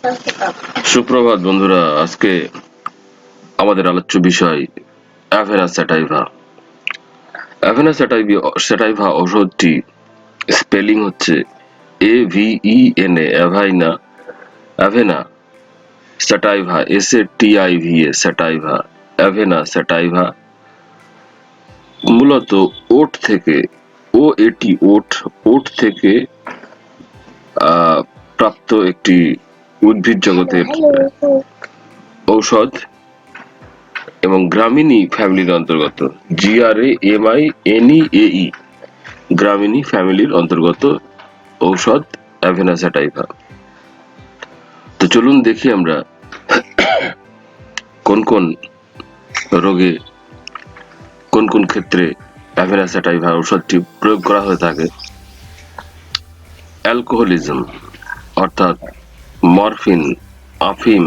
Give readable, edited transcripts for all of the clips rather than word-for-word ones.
সুপ্রভাত বন্ধুরা, আজকে আমাদের আলোচ্য বিষয় অ্যাভেনা স্যাটাইভা। অ্যাভেনা স্যাটাইভা ঔষধটি স্পেলিং হচ্ছে AVENA, Avena sativa, SATIVA, sativa, Avena sativa মূলত ওট থেকে ওট থেকে প্রাপ্ত একটি উদ্ভিদ জগতের ঔষধ এবং গ্রামিনী ফ্যামিলির অন্তর্গত, GRAMINEAE, গ্রামিনী ফ্যামিলির অন্তর্গত ঔষধ অ্যাভেনা স্যাটাইভা। তো চলুন দেখি আমরা কোন কোন রোগে কোন কোন ক্ষেত্রে অ্যাভেনা স্যাটাইভা ঔষধটি প্রয়োগ করা হয়ে থাকে। অ্যালকোহলিজম অর্থাৎ মরফিন, আফিম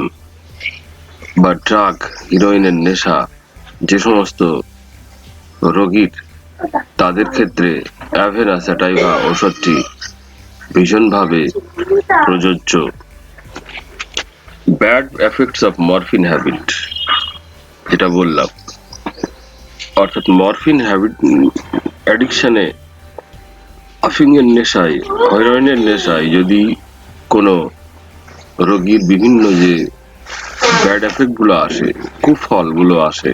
বা ড্রাগ, হিরোইনের নেশা যে সমস্ত রোগীর, তাদের ক্ষেত্রে অ্যাভেনা স্যাটাইভা ঔষধটি ভীষণভাবে প্রযোজ্য। Bad effects of morphine habit, যেটা বললাম, অর্থাৎ মরফিন হ্যাবিট অ্যাডিকশনে, আফিংয়ের নেশায়, হেরোইনের নেশায় যদি কোনো রোগীর বিভিন্ন যে ব্যাড এফেক্ট গুলো আসে, কুফল গুলো আসে,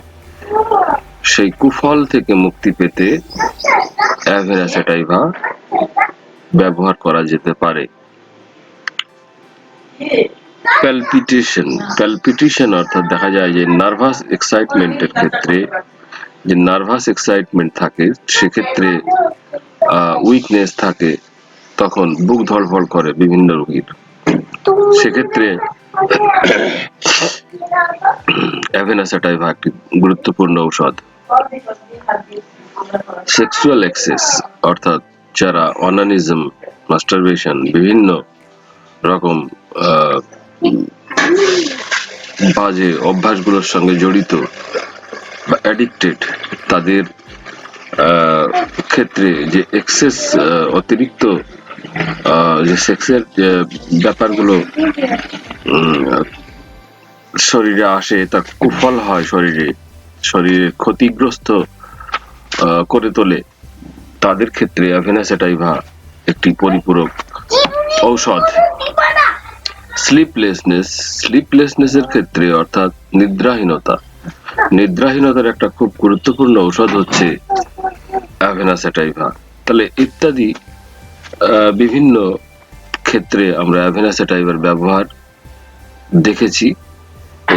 সেই কুফল থেকে মুক্তি পেতে অ্যাভেনা স্যাটাইভা ব্যবহার করা যেতে পারে। প্যালপিটেশন অর্থাৎ দেখা যায় যে নার্ভাস এক্সাইটমেন্টের ক্ষেত্রে, যে নার্ভাস এক্সাইটমেন্ট থাকে, সেক্ষেত্রে উইকনেস থাকে, তখন বুক ধড়ফড় করে বিভিন্ন রোগীর, সেক্ষেত্রে অ্যাভেনা স্যাটাইভা একটি গুরুত্বপূর্ণ ঔষধ। সেক্সুয়াল এক্সেস অর্থাৎ যারা অনানিজম, মাস্টারবেশন, বিভিন্ন রকম বাজে অভ্যাসগুলোর সঙ্গে জড়িত বা অ্যাডিক্টেড, তাদের ক্ষেত্রে যে এক্সেস, অতিরিক্ত যে সেক্সের ব্যাপারগুলো শরীরে আসে, তা কুফল হয়, শরীরে ক্ষতিগ্রস্ত করে তোলে, তাদের ক্ষেত্রে অ্যাভেনা স্যাটাইভা একটি পরিপূরক ঔষধ। স্লিপলেসনেসের ক্ষেত্রে অর্থাৎ নিদ্রাহীনতার একটা খুব গুরুত্বপূর্ণ ঔষধ হচ্ছে অ্যাভেনা স্যাটাইভা। তাহলে ইত্যাদি বিভিন্ন ক্ষেত্রে আমরা অ্যাভেনা স্যাটাইভার ব্যবহার দেখেছি।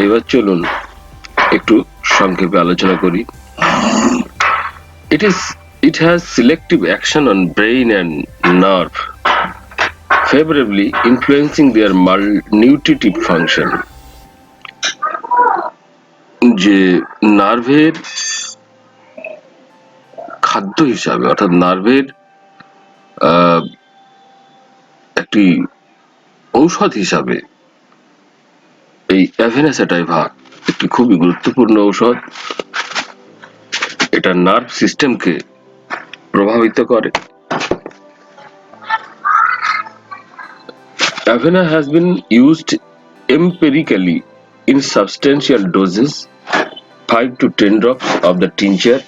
এবার চলুন একটু সংক্ষেপে আলোচনা করি। It has selective action on brain and nerve, favorably influencing their nutritive function. যে নার্ভের খাদ্য হিসাবে, অর্থাৎ নার্ভের একটি ঔষধ হিসাবে এই অ্যাভেনা স্যাটাইভা একটি খুবই গুরুত্বপূর্ণ ঔষধ। এটা নার্ভ সিস্টেমকে প্রভাবিত করে। Avena has been used empirically in substantial doses, 5 to 10 drops of the tincture,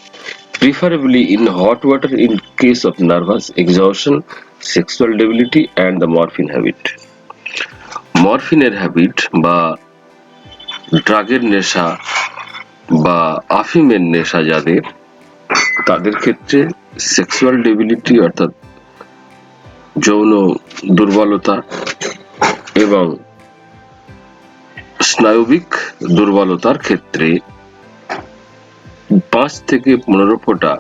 preferably in hot water in case of nervous exhaustion, sexual debility and the morphine habit. মরফিনের হ্যাবিট বা ড্রাগের নেশা বা আফিমের নেশা যাদের, তাদের ক্ষেত্রে সেক্সুয়াল ডেবিলিটি অর্থাৎ যৌন দুর্বলতা এবং স্নায়বিক দুর্বলতার ক্ষেত্রে 5 থেকে 15 ফোঁটা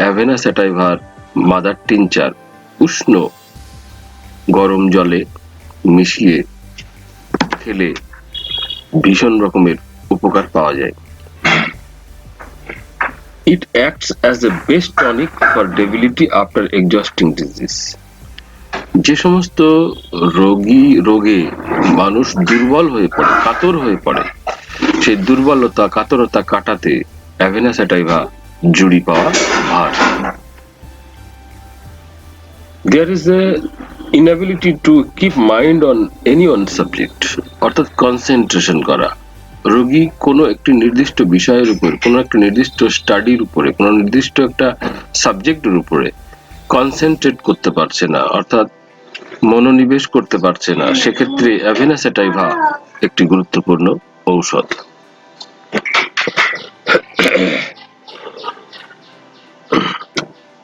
অ্যাভেনা স্যাটাইভার মাদার টিনচার উষ্ণ গরম জলে মিশিয়ে খেলে ভীষণ রকমের উপকার পাওয়া যায়। It acts as a best tonic for debility after exhausting disease. যে সমস্ত রোগে মানুষ দুর্বল হয়ে পড়ে, কাতর হয়ে পড়ে, সেই দুর্বলতা, কাতরতা কাটাতে অ্যাভেনা স্যাটাইভা জুড়ি পাওয়া ভার। There is a inability to keep mind on any one subject, অর্থাৎ কনসেন্ট্রেশন করা। রোগী কোনো একটি নির্দিষ্ট বিষয়ের উপর, কোনো একটা নির্দিষ্ট স্টাডির উপরে, কোনো নির্দিষ্ট একটা সাবজেক্টের উপরে কনসেন্ট্রেট করতে পারছে না, অর্থাৎ মনোনিবেশ করতে পারছে না, সেক্ষেত্রে অ্যাভেনা স্যাটাইভা একটি গুরুত্বপূর্ণ ঔষধ।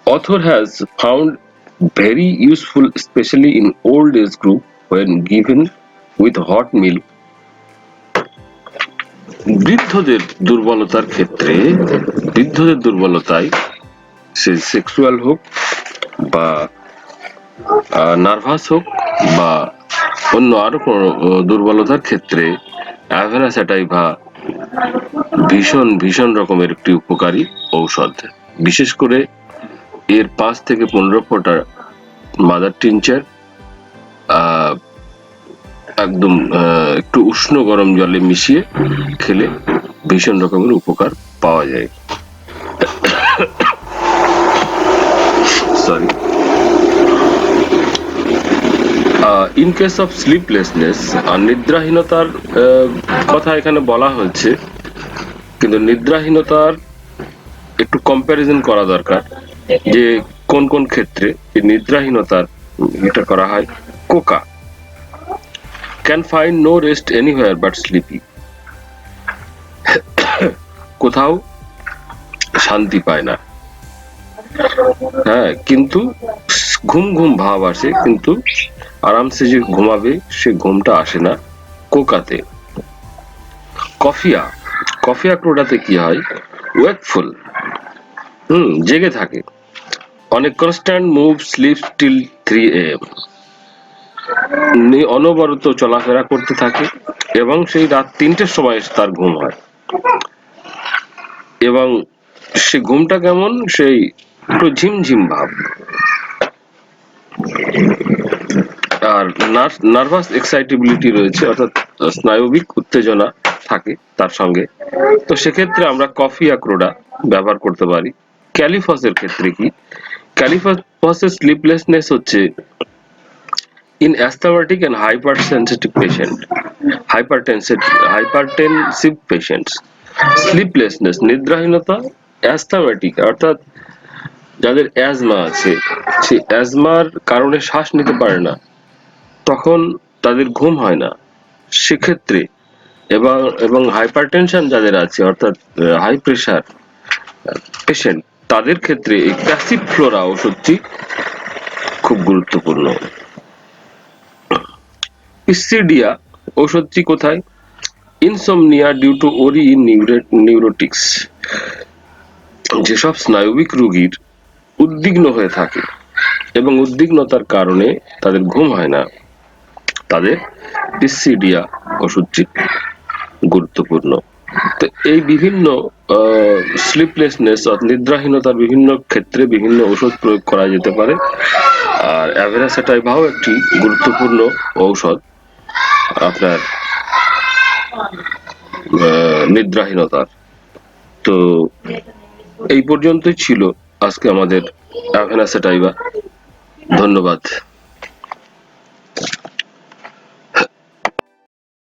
Author has found very useful, especially in old age group when given with hot milk. বৃদ্ধদের দুর্বলতার ক্ষেত্রে, বৃদ্ধদের দুর্বলতায় সে সেক্সুয়াল হোক বা নার্ভাস হোক বা অন্য আরো কোনো দুর্বলতার ক্ষেত্রে অ্যাভেনা স্যাটাইভা ভীষণ ভীষণ রকমের একটি উপকারী ঔষধ। বিশেষ করে এর 5 থেকে 15 ফোঁটা মাদার টিনচার একদম একটু উষ্ণ গরম জলে মিশিয়ে খেলে ভীষণ রকমের উপকার পাওয়া যায়। Sorry. In case of sleeplessness, নিদ্রাহীনতার কথা এখানে বলা হয়েছে, কিন্তু নিদ্রাহীনতার একটু কম্প্যারিজন করা দরকার যে কোন কোন ক্ষেত্রে নিদ্রাহীনতার এটা করা হয়। Coca can find no rest anywhere but sleepy, কোথাও শান্তি পায় না, হ্যাঁ, কিন্তু ঘুম ঘুম ভাব আসে, কিন্তু আরামসে যে ঘুমাবে সে ঘুমটা আসে না কোকাতে। কফিয়া, কফিয়া ক্রোডাতে কি হয়, ওয়েকফুল, জেগে থাকে, অনেক constant move sleep till 3 AM, অনবরত চলাফেরা করতে থাকে এবং সেই রাত 3টের সময় তার ঘুম হয়, এবং সে ঘুমটা কেমন, সেই একটু ঝিমঝিম ভাব। আর নার্ভাস এক্সাইটেবিলিটি রয়েছে, অর্থাৎ স্নায়বিক উত্তেজনা থাকে তার সঙ্গে। তো সেক্ষেত্রে আমরা কফি আক্রোডা ব্যবহার করতে পারি। ক্যালিফসের ক্ষেত্রে কি, ক্যালিফসের স্লিপলেসনেস হচ্ছে in asthmatic and hypersensitive patient, hypertensive patients, sleeplessness নিদ্রাহীনতা, অ্যাস্থমাটিক অর্থাৎ যাদের অ্যাজমা আছে, সেই অ্যাজমার কারণে শ্বাস নিতে পারে না, তখন তাদের ঘুম হয় না, সেক্ষেত্রে এবং হাইপারটেনশন যাদের আছে, অর্থাৎ হাই প্রেশার পেশেন্ট, তাদের ক্ষেত্রে এই প্যাসিফ্লোরা ওষুধটি খুব গুরুত্বপূর্ণ। পিসিডিয়া ওষুধটি কোথায়, ইনসোমনিয়া ডিউ টু ওরি নিউরোটিক্স, যেসব স্নায়বিক রোগীর উদ্বিগ্ন হয়ে থাকে এবং উদ্বিগ্নতার কারণে তাদের ঘুম হয় না, তাদের পিসিডিয়া ওষুধটি গুরুত্বপূর্ণ। তো এই বিভিন্ন স্লিপলেসনেস নিদ্রাহীনতার বিভিন্ন ক্ষেত্রে বিভিন্ন ওষুধ প্রয়োগ করা যেতে পারে, আর অ্যাভেনা স্যাটাইভাও একটি গুরুত্বপূর্ণ ঔষধ আপনার নিদ্রাহীনতার। তো এই পর্যন্তই ছিল আজকে আমাদের অ্যাভেনা স্যাটাইভা। ধন্যবাদ।